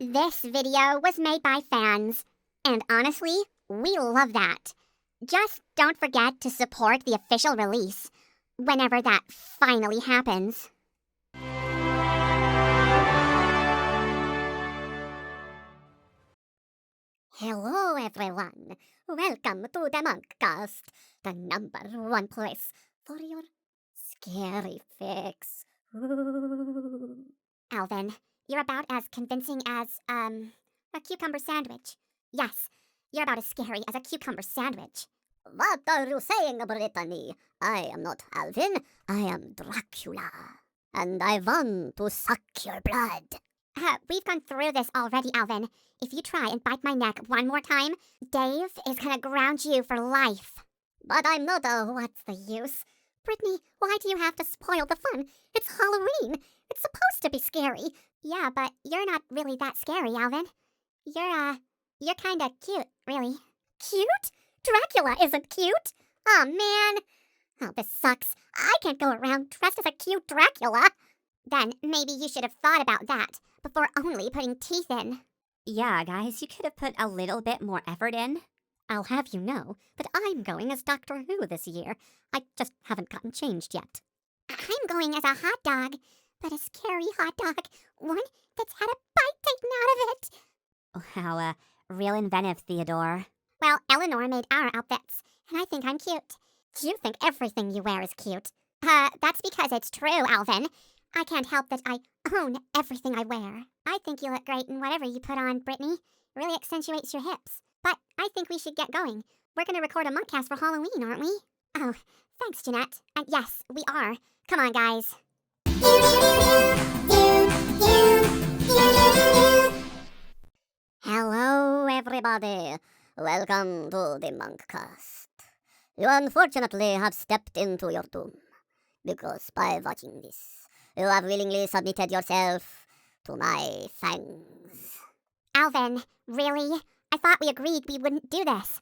This video was made by fans, and honestly, we love that. Just don't forget to support the official release, whenever that finally happens. Hello everyone, welcome to the Munkcast, the #1 place for your scary fix. Ooh. Alvin, you're about as convincing as, a cucumber sandwich. Yes, you're about as scary as a cucumber sandwich. What are you saying, Brittany? I am not Alvin, I am Dracula. And I want to suck your blood. We've gone through this already, Alvin. If you try and bite my neck one more time, Dave is gonna ground you for life. But I'm not What's the use? Brittany, why do you have to spoil the fun? It's Halloween. It's supposed to be scary. Yeah, but you're not really that scary, Alvin. You're kinda cute, really. Cute? Dracula isn't cute. Aw, man. Oh, this sucks. I can't go around dressed as a cute Dracula. Then maybe you should have thought about that before only putting teeth in. Yeah, guys, you could have put a little bit more effort in. I'll have you know that I'm going as Doctor Who this year. I just haven't gotten changed yet. I'm going as a hot dog, but a scary hot dog. One that's had a bite taken out of it. Oh, how, real inventive, Theodore. Well, Eleanor made our outfits, and I think I'm cute. You think everything you wear is cute. That's because it's true, Alvin. I can't help that I own everything I wear. I think you look great in whatever you put on, Brittany. It really accentuates your hips. But I think we should get going. We're going to record a Munkcast for Halloween, aren't we? Oh, thanks, Jeanette. And yes, we are. Come on, guys. Hello, everybody. Welcome to the Munkcast. You unfortunately have stepped into your doom, because by watching this, you have willingly submitted yourself to my fangs. Alvin, really? I thought we agreed we wouldn't do this.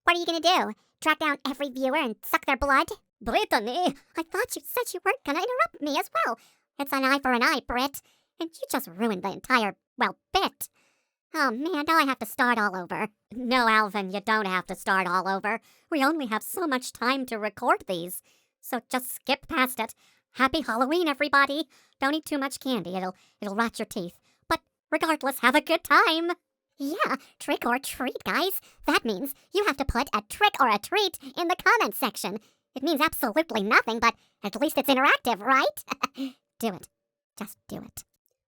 What are you gonna do? Track down every viewer and suck their blood? Brittany! I thought you said you weren't gonna interrupt me as well. It's an eye for an eye, Britt. And you just ruined the entire, bit. Oh man, now I have to start all over. No, Alvin, you don't have to start all over. We only have so much time to record these. So just skip past it. Happy Halloween, everybody. Don't eat too much candy. It'll rot your teeth. But regardless, have a good time. Yeah, trick or treat, guys. That means you have to put a trick or a treat in the comments section. It means absolutely nothing, but at least it's interactive, right? Do it. Just do it.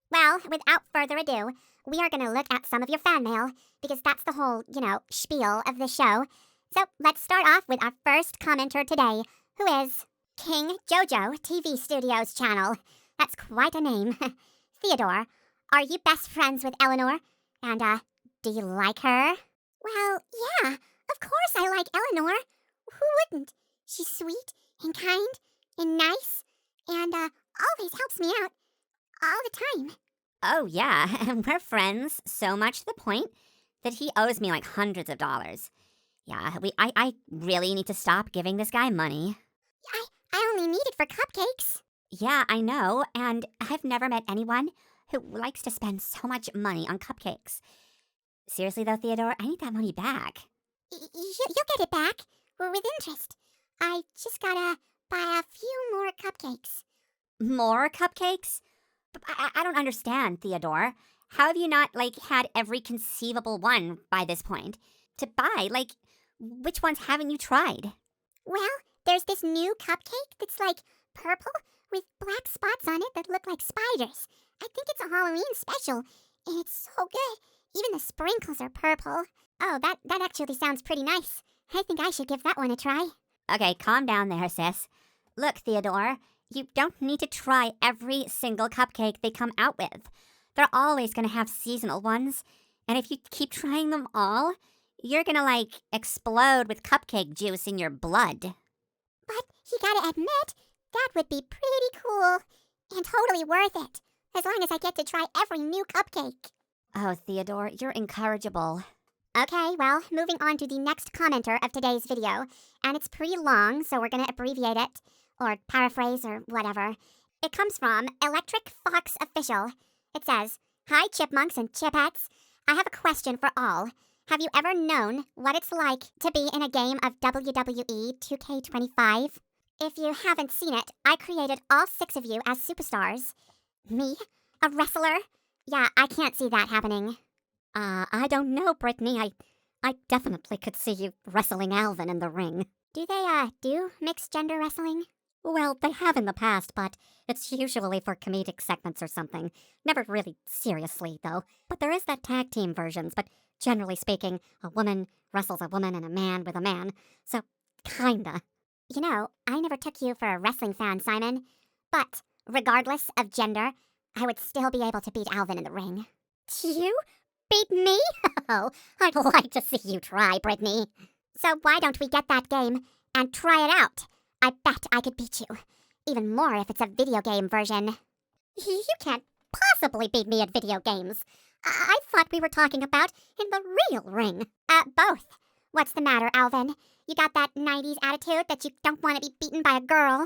Well, without further ado, we are going to look at some of your fan mail, because that's the whole, spiel of the show. So let's start off with our first commenter today, who is King Jojo TV Studios channel. That's quite a name. Theodore, are you best friends with Eleanor? And, do you like her? Well, yeah, of course I like Eleanor. Who wouldn't? She's sweet and kind and nice and, always helps me out all the time. Oh, yeah, and we're friends, so much to the point that he owes me like hundreds of dollars. Yeah, I really need to stop giving this guy money. I only need it for cupcakes. Yeah, I know, and I've never met anyone who likes to spend so much money on cupcakes. Seriously though, Theodore, I need that money back. You'll get it back, with interest. I just gotta buy a few more cupcakes. More cupcakes? I don't understand, Theodore. How have you not, had every conceivable one by this point to buy? Which ones haven't you tried? Well, there's this new cupcake that's, purple with black spots on it that look like spiders. I think it's a Halloween special, and it's so good. Even the sprinkles are purple. Oh, that actually sounds pretty nice. I think I should give that one a try. Okay, calm down there, sis. Look, Theodore, you don't need to try every single cupcake they come out with. They're always going to have seasonal ones. And if you keep trying them all, you're going to, explode with cupcake juice in your blood. But you gotta admit, that would be pretty cool. And totally worth it. As long as I get to try every new cupcake. Oh, Theodore, you're incorrigible. Okay, well, moving on to the next commenter of today's video. And it's pretty long, so we're going to abbreviate it. Or paraphrase, or whatever. It comes from Electric Fox Official. It says, Hi, Chipmunks and Chipettes. I have a question for all. Have you ever known what it's like to be in a game of WWE 2K25? If you haven't seen it, I created all 6 of you as superstars. Me? A wrestler? Yeah, I can't see that happening. I don't know, Brittany. I definitely could see you wrestling Alvin in the ring. Do they, do mixed gender wrestling? Well, they have in the past, but it's usually for comedic segments or something. Never really seriously, though. But there is that tag team versions, but generally speaking, a woman wrestles a woman and a man with a man. So, kinda. You know, I never took you for a wrestling fan, Simon. But, regardless of gender, I would still be able to beat Alvin in the ring. You? Beat me? Oh, I'd like to see you try, Brittany. So why don't we get that game and try it out? I bet I could beat you. Even more if it's a video game version. You can't possibly beat me at video games. I thought we were talking about in the real ring. Both. What's the matter, Alvin? You got that 90s attitude that you don't want to be beaten by a girl?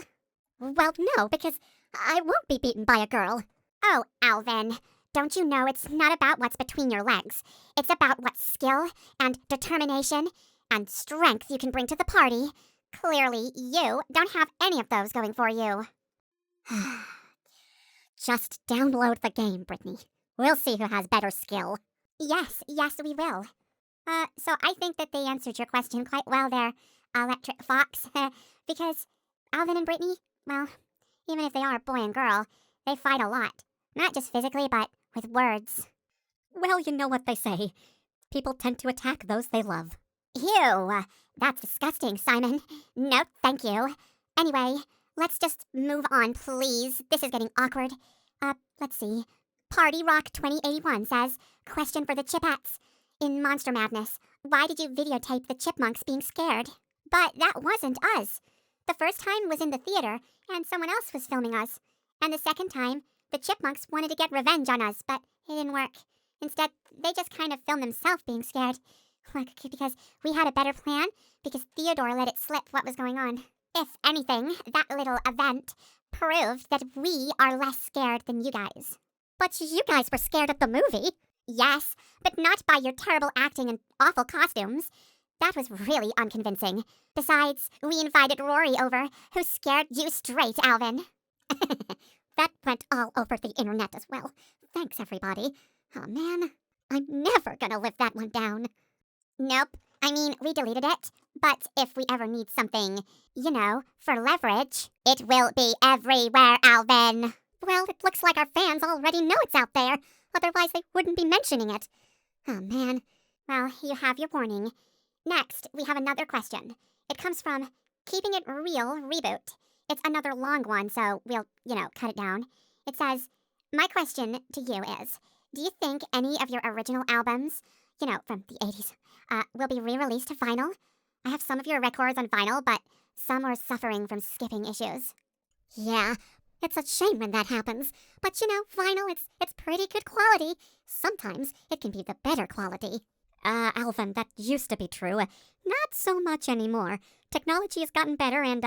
Well, no, because I won't be beaten by a girl. Oh, Alvin, don't you know it's not about what's between your legs? It's about what skill and determination and strength you can bring to the party. Clearly, you don't have any of those going for you. Just download the game, Brittany. We'll see who has better skill. Yes, we will. So I think that they answered your question quite well there, Electric Fox. Because Alvin and Brittany, well, even if they are boy and girl, they fight a lot. Not just physically, but with words. Well, you know what they say. People tend to attack those they love. Ew, that's disgusting, Simon. No, thank you. Anyway, let's just move on, please. This is getting awkward. Let's see. Party Rock 2081 says, question for the Chipettes. In Monster Madness, why did you videotape the Chipmunks being scared? But that wasn't us. The first time was in the theater, and someone else was filming us. And the second time, the Chipmunks wanted to get revenge on us, but it didn't work. Instead, they just kind of filmed themselves being scared. Because we had a better plan, because Theodore let it slip what was going on. If anything, that little event proved that we are less scared than you guys. But you guys were scared of the movie. Yes, but not by your terrible acting and awful costumes. That was really unconvincing. Besides, we invited Rory over, who scared you straight, Alvin. That went all over the internet as well. Thanks, everybody. Oh, man. I'm never gonna live that one down. Nope. I mean, we deleted it. But if we ever need something, you know, for leverage, it will be everywhere, Alvin. Well, it looks like our fans already know it's out there. Otherwise, they wouldn't be mentioning it. Oh, man. Well, you have your warning. Next, we have another question. It comes from Keeping It Real Reboot. It's another long one, so we'll, cut it down. It says, my question to you is, do you think any of your original albums, from the 80s, will be re-released to vinyl? I have some of your records on vinyl, but some are suffering from skipping issues. Yeah, it's a shame when that happens. But vinyl, it's pretty good quality. Sometimes it can be the better quality. Alvin, that used to be true. Not so much anymore. Technology has gotten better and,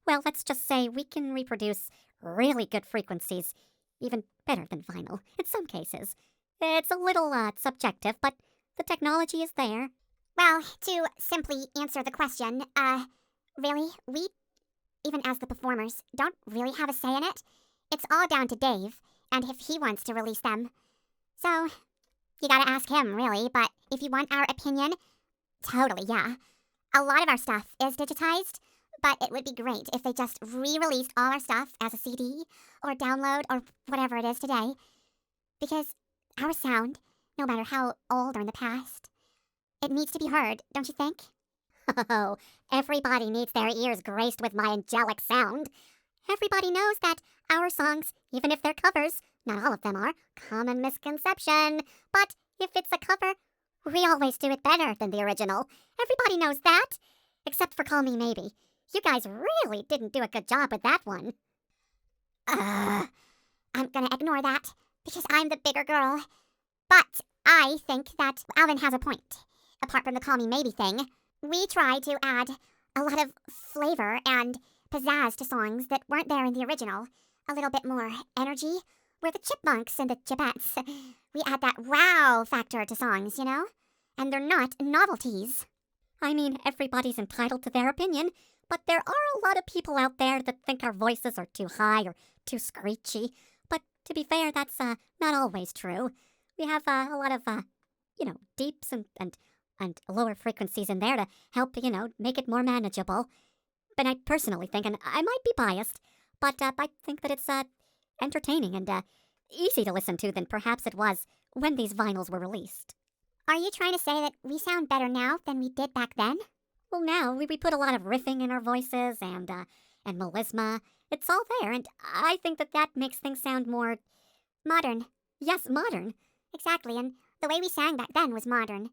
let's just say we can reproduce really good frequencies. Even better than vinyl, in some cases. It's a little, subjective, but the technology is there. Well, to simply answer the question, really, we, even as the performers, don't really have a say in it. It's all down to Dave, and if he wants to release them. So, you gotta ask him, really, but if you want our opinion, totally, yeah. A lot of our stuff is digitized, but it would be great if they just re-released all our stuff as a CD, or download, or whatever it is today. Because our sound, no matter how old or in the past, it needs to be heard, don't you think? Oh, everybody needs their ears graced with my angelic sound. Everybody knows that our songs, even if they're covers, not all of them are, common misconception. But if it's a cover, we always do it better than the original. Everybody knows that. Except for Call Me Maybe. You guys really didn't do a good job with that one. I'm gonna ignore that, because I'm the bigger girl. But I think that Alvin has a point. Apart from the Call Me Maybe thing, we try to add a lot of flavor and pizzazz to songs that weren't there in the original. A little bit more energy. We're the Chipmunks and the Chipettes. we add that wow factor to songs, you know? And they're not novelties. I mean, everybody's entitled to their opinion, but there are a lot of people out there that think our voices are too high or too screechy. But to be fair, that's not always true. We have a lot of, deeps and lower frequencies in there to help, make it more manageable. But I personally think, and I might be biased, but I think that it's entertaining and easy to listen to than perhaps it was when these vinyls were released. Are you trying to say that we sound better now than we did back then? Well, now we put a lot of riffing in our voices and melisma. It's all there, and I think that makes things sound more modern. Yes, modern. Exactly, and the way we sang back then was modern.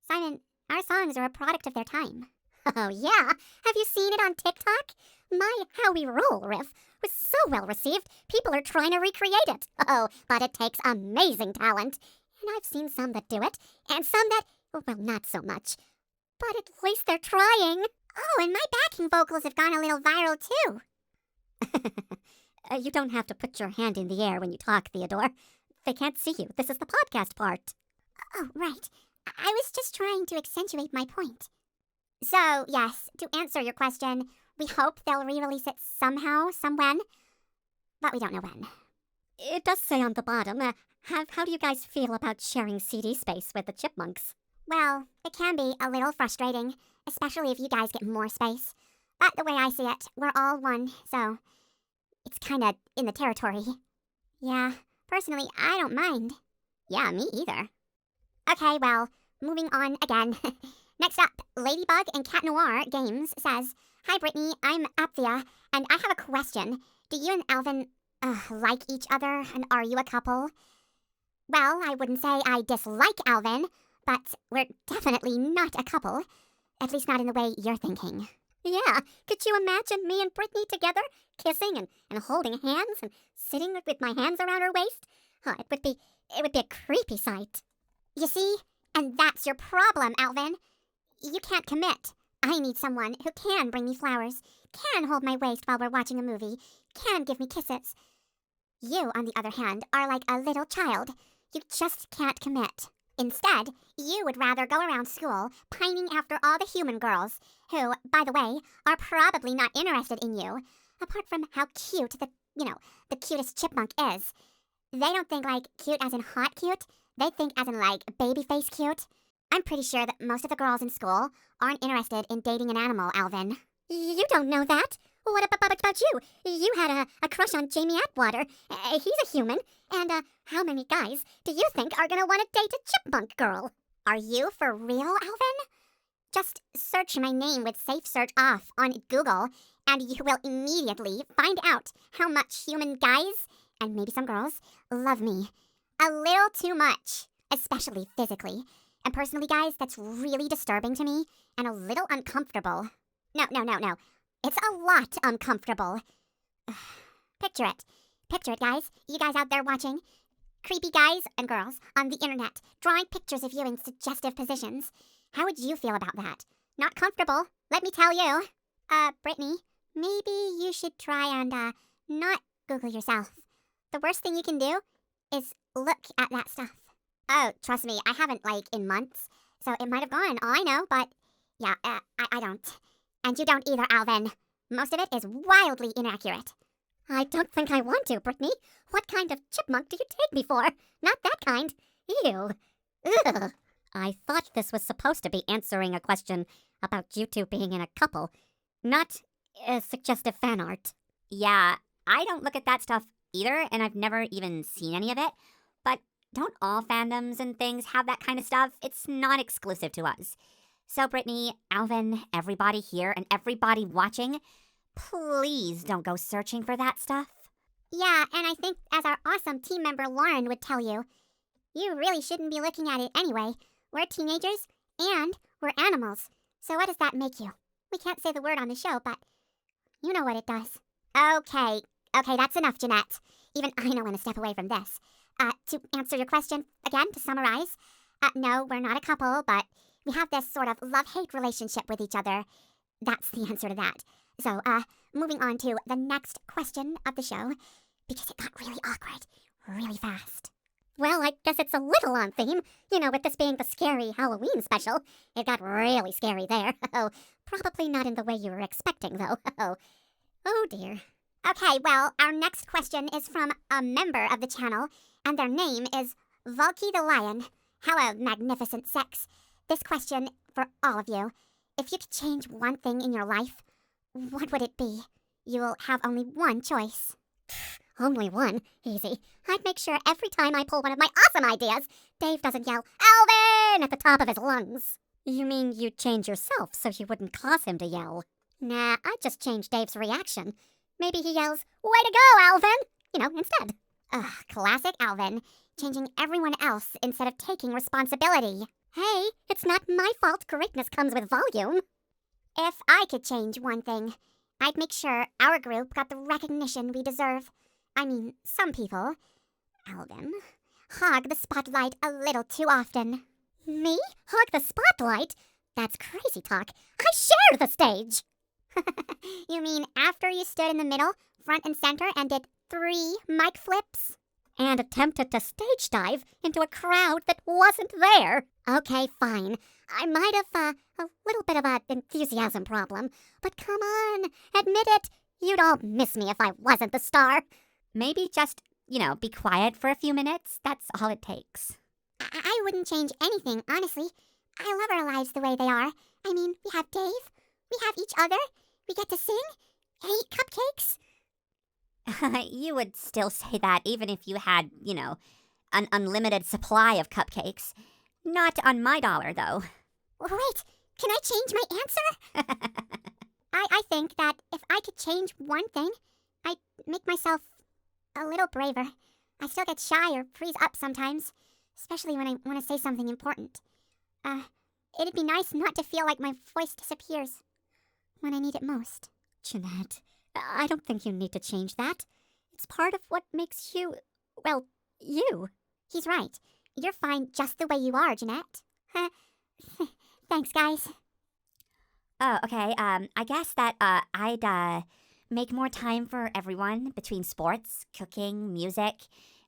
Simon, our songs are a product of their time. Oh, yeah? Have you seen it on TikTok? My How We Roll riff was so well received, people are trying to recreate it. Oh, but it takes amazing talent. And I've seen some that do it, and some that, well, not so much. But at least they're trying. Oh, and my backing vocals have gone a little viral, too. You don't have to put your hand in the air when you talk, Theodore. They can't see you. This is the podcast part. Oh, right. I was just trying to accentuate my point. So, yes, to answer your question, we hope they'll re-release it somehow, somewhen, but we don't know when. It does say on the bottom, how do you guys feel about sharing CD space with the Chipmunks? Well, it can be a little frustrating, especially if you guys get more space. But the way I see it, we're all one, so it's kinda in the territory. Yeah, personally, I don't mind. Yeah, me either. Okay, well, moving on again. Next up, Ladybug and Cat Noir Games says, Hi Brittany, I'm Apthia, and I have a question. Do you and Alvin, like each other, and are you a couple? Well, I wouldn't say I dislike Alvin, but we're definitely not a couple. At least not in the way you're thinking. Yeah, could you imagine me and Brittany together, kissing and holding hands and sitting with my hands around her waist? Oh, it would be a creepy sight. You see? And that's your problem, Alvin. You can't commit. I need someone who can bring me flowers, can hold my waist while we're watching a movie, can give me kisses. You, on the other hand, are like a little child. You just can't commit. Instead, you would rather go around school pining after all the human girls, who, by the way, are probably not interested in you, apart from how cute the cutest chipmunk is. They don't think like cute as in hot cute, they think as in like baby face cute. I'm pretty sure that most of the girls in school aren't interested in dating an animal, Alvin. You don't know that. What about you? You had a crush on Jamie Atwater. He's a human. And how many guys do you think are gonna want to date a chipmunk girl? Are you for real, Alvin? Just search my name with Safe Search off on Google, and you will immediately find out how much human guys, and maybe some girls, love me. A little too much, especially physically. And personally, guys, that's really disturbing to me and a little uncomfortable. No. It's a lot uncomfortable. Picture it. Picture it, guys. You guys out there watching. Creepy guys and girls on the internet drawing pictures of you in suggestive positions. How would you feel about that? Not comfortable, let me tell you. Brittany, maybe you should try and, not Google yourself. The worst thing you can do is look at that stuff. Oh, trust me, I haven't, in months, so it might have gone, all I know, but, yeah, I don't. And you don't either, Alvin. Most of it is wildly inaccurate. I don't think I want to, Brittany. What kind of chipmunk do you take me for? Not that kind. Ew. Ugh. I thought this was supposed to be answering a question about you two being in a couple, not suggestive fan art. Yeah, I don't look at that stuff either, and I've never even seen any of it. But don't all fandoms and things have that kind of stuff? It's not exclusive to us. So Brittany, Alvin, everybody here, and everybody watching, please don't go searching for that stuff. Yeah, and I think as our awesome team member Lauren would tell you, you really shouldn't be looking at it anyway. We're teenagers, and we're animals. So what does that make you? We can't say the word on the show, but you know what it does. Okay, that's enough, Jeanette. Even I know when to step away from this. To answer your question, again, to summarize, no, we're not a couple, but we have this sort of love-hate relationship with each other. That's the answer to that. So, moving on to the next question of the show, because it got really awkward really fast. Well, I guess it's a little on theme. You know, with this being the scary Halloween special. It got really scary there. Oh, probably not in the way you were expecting, though. Oh dear. Okay, well, our next question is from a member of the channel, and their name is Valky the Lion. Hello, magnificent sex. This question for all of you. If you could change one thing in your life, what would it be? You will have only one choice. Only one? Easy. I'd make sure every time I pull one of my awesome ideas, Dave doesn't yell, "Alvin!" at the top of his lungs. You mean you'd change yourself so you wouldn't cause him to yell? Nah, I'd just change Dave's reaction. Maybe he yells, "Way to go, Alvin!" Instead. Ugh, classic Alvin. Changing everyone else instead of taking responsibility. Hey, it's not my fault greatness comes with volume. If I could change one thing, I'd make sure our group got the recognition we deserve. I mean, some people, Alvin, hog the spotlight a little too often. Me? Hog the spotlight? That's crazy talk. I shared the stage. You mean after you stood in the middle, front and center, and did 3 mic flips? And attempted to stage dive into a crowd that wasn't there. Okay, fine. I might have a little bit of an enthusiasm problem. But come on, admit it. You'd all miss me if I wasn't the star. Maybe just, be quiet for a few minutes. That's all it takes. I wouldn't change anything, honestly. I love our lives the way they are. I mean, we have Dave. We have each other. We get to sing. Eat cupcakes. You would still say that even if you had, an unlimited supply of cupcakes. Not on my dollar, though. Wait, can I change my answer? I think that if I could change one thing, I'd make myself a little braver. I still get shy or freeze up sometimes, especially when I want to say something important. It'd be nice not to feel like my voice disappears when I need it most. Jeanette, I don't think you need to change that. It's part of what makes you, well, you. He's right. You're fine just the way you are, Jeanette. Thanks, guys. Oh, okay. I guess that I'd make more time for everyone between sports, cooking, music,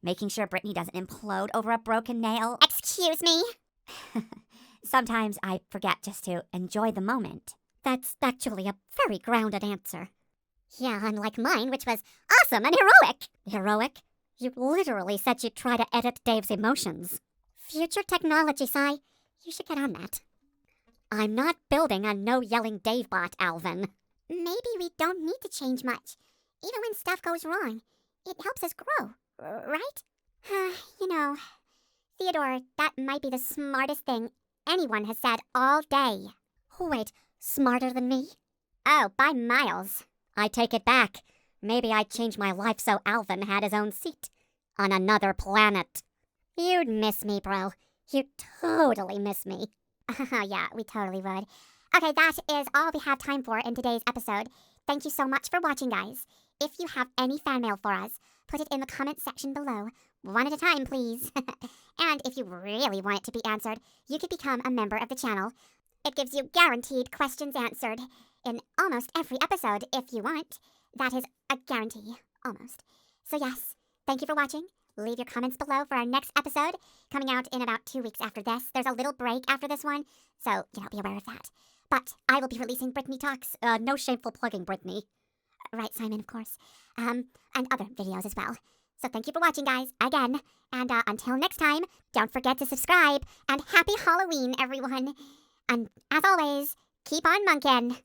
making sure Brittany doesn't implode over a broken nail. Excuse me? Sometimes I forget just to enjoy the moment. That's actually a very grounded answer. Yeah, unlike mine, which was awesome and heroic. Heroic? You literally said you'd try to edit Dave's emotions. Future technology, Sai. You should get on that. I'm not building a no-yelling Dave bot, Alvin. Maybe we don't need to change much. Even when stuff goes wrong, it helps us grow, right? Theodore, that might be the smartest thing anyone has said all day. Wait, smarter than me? Oh, by miles. I take it back. Maybe I'd change my life so Alvin had his own seat. On another planet. You'd miss me, bro. You'd totally miss me. Yeah, we totally would. Okay, that is all we have time for in today's episode. Thank you so much for watching, guys. If you have any fan mail for us, put it in the comment section below. One at a time, please. And if you really want it to be answered, you could become a member of the channel. It gives you guaranteed questions answered in almost every episode if you want. That is a guarantee, almost. So yes, thank you for watching. Leave your comments below for our next episode, coming out in about 2 weeks after this. There's a little break after this one, so be aware of that. But I will be releasing Brittany Talks. No shameful plugging, Brittany. Right, Simon, of course. And other videos as well. So thank you for watching, guys, again. And until next time, don't forget to subscribe. And happy Halloween, everyone. And as always, keep on monkin'.